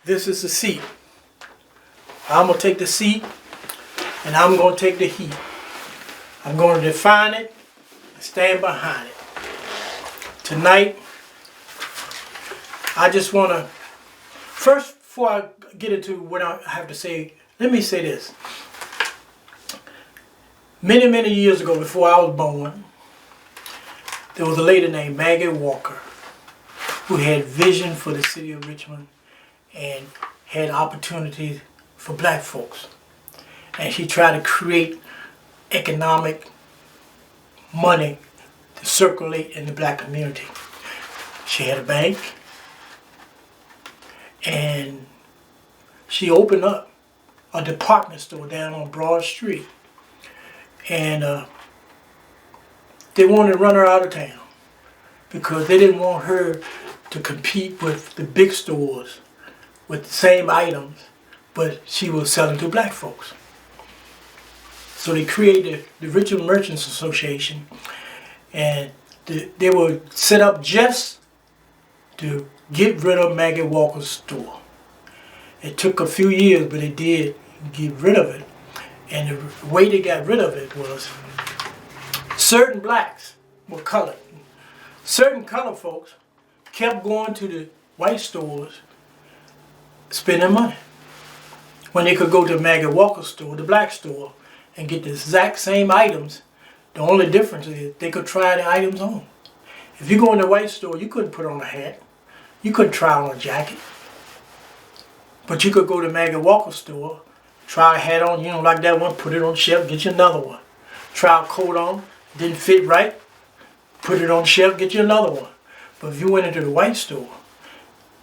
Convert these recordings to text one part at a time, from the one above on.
This is the seat. I'm going to take the seat and I'm going to take the heat. I'm going to define it and stand behind it. Tonight, I just want to, first before I get into what I have to say, let me say this. Many, many years ago, before I was born, there was a lady named Maggie Walker who had vision for the city of Richmond and had opportunities for black folks. And she tried to create economic money to circulate in the black community. She had a bank and she opened up a department store down on Broad Street. And they wanted to run her out of town because they didn't want her to compete with the big stores with the same items, but she was selling to black folks. So they created the Richmond Merchants Association, and they were set up just to get rid of Maggie Walker's store. It took a few years, but they did get rid of it. And the way they got rid of it was certain blacks were colored. Certain colored folks kept going to the white stores spending money when they could go to Maggie Walker's store, the black store, and get the exact same items. The only difference is they could try the items on. If you go in the white store, you couldn't put on a hat. You couldn't try on a jacket. But you could go to Maggie Walker's store, try a hat on, you don't like that one, put it on the shelf, get you another one. Try a coat on, didn't fit right, put it on the shelf, get you another one. But if you went into the white store,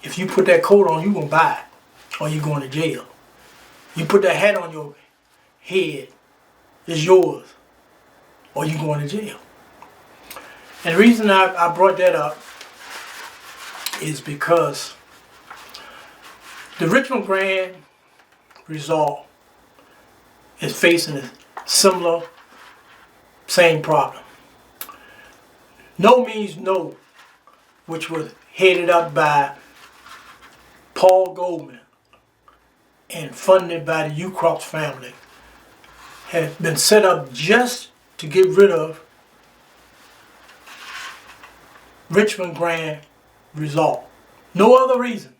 if you put that coat on, you're going to buy it, or you're going to jail. You put that hat on your head, it's yours, or you're going to jail. And the reason I brought that up is because the Richmond Grand Result is facing a similar, same problem. No Means No, which was headed up by Paul Goldman and funded by the Ucroft family, had been set up just to get rid of Richmond Grand Result. No other reason.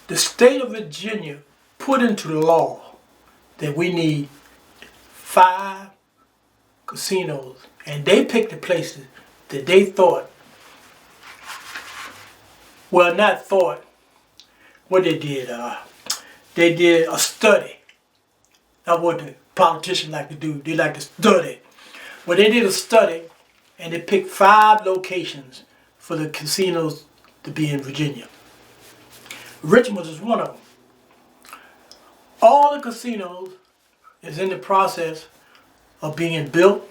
The state of Virginia put into law that we need 5 casinos, and they picked the places that they thought, well, not thought, what they did a study. That's what the politicians like to do. They like to study. Well, they did a study, and they picked 5 locations for the casinos to be in Virginia. Richmond is one of them. All the casinos is in the process of being built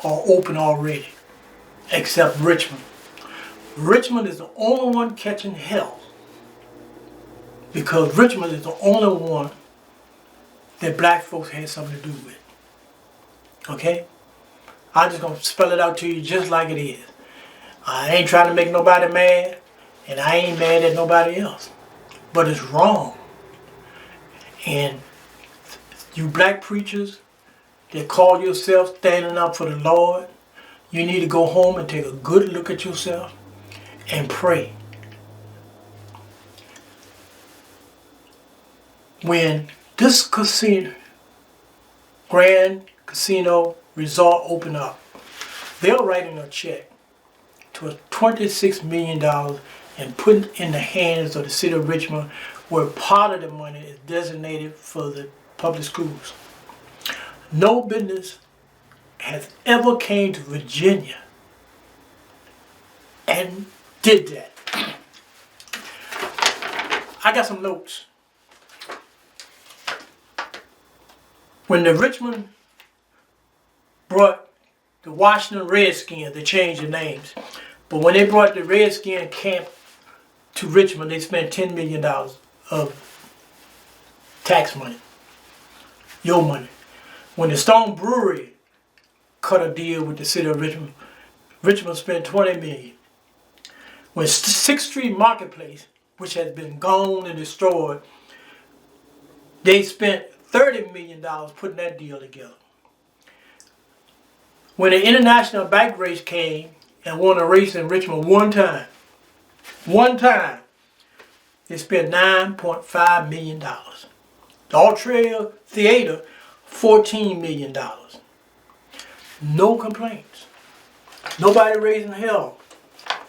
or open already, except Richmond. Richmond is the only one catching hell because Richmond is the only one that black folks had something to do with. Okay? I'm just going to spell it out to you just like it is. I ain't trying to make nobody mad, and I ain't mad at nobody else. But it's wrong. And you black preachers that call yourself standing up for the Lord, you need to go home and take a good look at yourself and pray. When this Grand Casino Resort opened up, they're writing a check to $26 million and put it in the hands of the city of Richmond, where part of the money is designated for the public schools. No business has ever came to Virginia and did that. I got some notes. When the Richmond brought the Washington Redskins, they changed the names. But when they brought the Redskin camp to Richmond, they spent $10 million of tax money, your money. When the Stone Brewery cut a deal with the city of Richmond, Richmond spent $20 million. When 6th Street Marketplace, which has been gone and destroyed, they spent $30 million putting that deal together. When the international bike race came and won a race in Richmond one time, they spent $9.5 million. The All Trail Theater, $14 million. No complaints. Nobody raising hell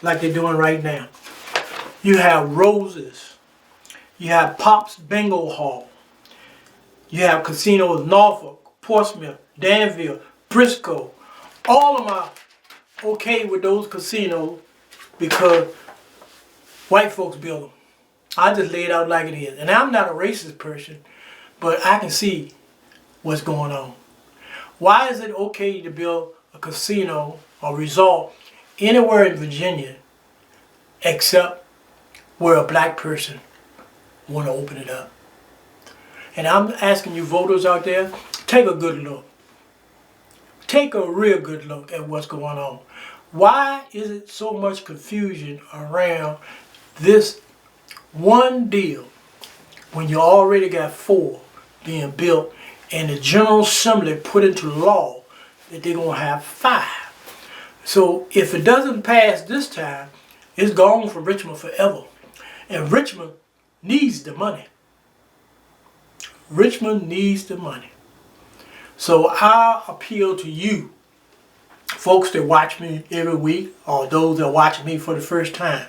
like they're doing right now. You have Roses. You have Pop's Bingo Hall. You have casinos in Norfolk, Portsmouth, Danville, Briscoe. All of them are okay with those casinos because white folks build them. I just lay it out like it is. And I'm not a racist person, but I can see what's going on. Why is it okay to build a casino or resort anywhere in Virginia except where a black person want to open it up? And I'm asking you voters out there, take a good look. Take a real good look at what's going on. Why is it so much confusion around this one deal when you already got 4 being built and the General Assembly put into law that they're going to have 5? So if it doesn't pass this time, it's gone from Richmond forever. And Richmond needs the money. Richmond needs the money. So I appeal to you, folks that watch me every week, or those that watch me for the first time.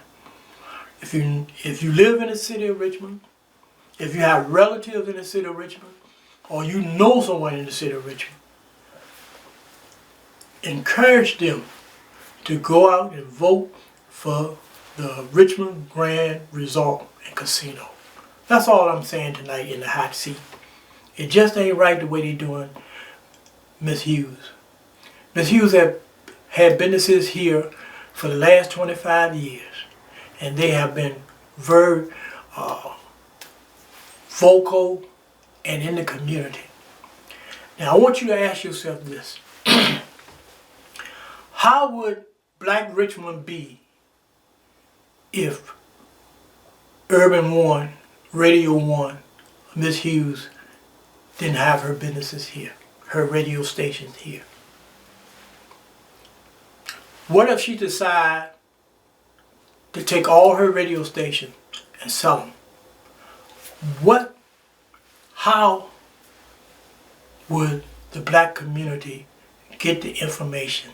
If you live in the city of Richmond, if you have relatives in the city of Richmond, or you know someone in the city of Richmond, encourage them to go out and vote for the Richmond Grand Resort and Casino. That's all I'm saying tonight in the hot seat. It just ain't right the way they're doing Miss Hughes. Miss Hughes had businesses here for the last 25 years, and they have been very vocal and in the community. Now I want you to ask yourself this. How would Black Richmond be if Urban One, Radio One, Miss Hughes didn't have her businesses here, her radio stations here? What if she decided to take all her radio stations and sell them? How would the black community get the information,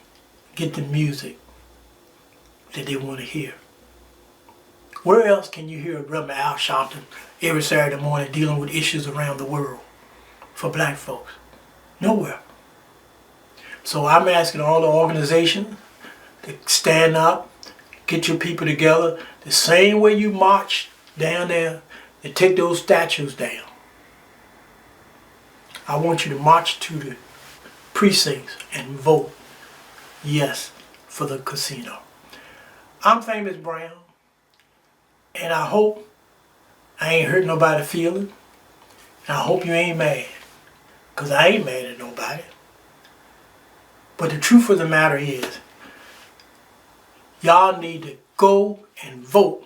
get the music that they want to hear? Where else can you hear Reverend Al Sharpton every Saturday morning dealing with issues around the world for black folks? Nowhere. So I'm asking all the organizations to stand up, get your people together, the same way you march down there to take those statues down. I want you to march to the precincts and vote yes for the casino. I'm Famous Brown, and I hope I ain't hurt nobody's feelings. And I hope you ain't mad, because I ain't mad at nobody. But the truth of the matter is, y'all need to go and vote.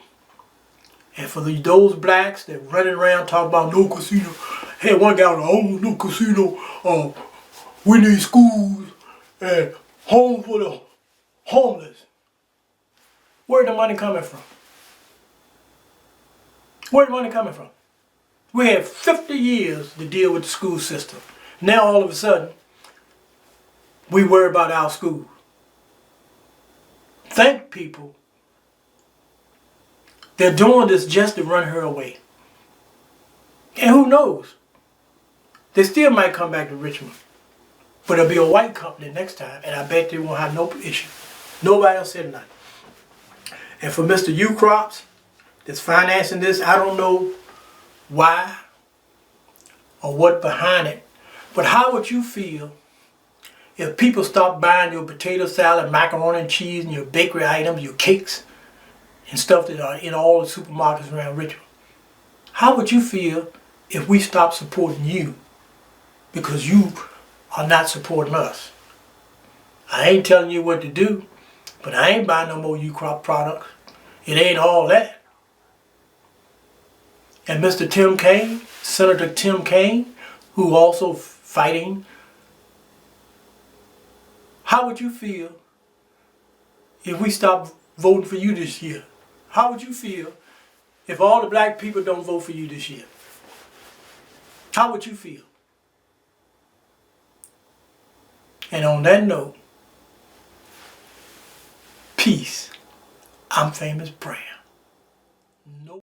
And for those blacks that running around talking about no casino, had one guy on, oh, no casino, we need schools and homes for the homeless. Where the money coming from? Where the money coming from? We had 50 years to deal with the school system. Now all of a sudden, we worry about our schools. Thank people. They're doing this just to run her away. And who knows? They still might come back to Richmond. But it'll be a white company next time, and I bet they won't have no issue. Nobody else said nothing. And for Mr. U Crops that's financing this, I don't know why or what behind it. But how would you feel if people stopped buying your potato salad, macaroni and cheese, and your bakery items, your cakes, and stuff that are in all the supermarkets around Richmond? How would you feel if we stopped supporting you because you are not supporting us? I ain't telling you what to do, but I ain't buying no more U-Crop products. It ain't all that. And Mr. Tim Kaine, Senator Tim Kaine, who also fighting, how would you feel if we stopped voting for you this year? How would you feel if all the black people don't vote for you this year? How would you feel? And on that note, peace. I'm Famous Brown.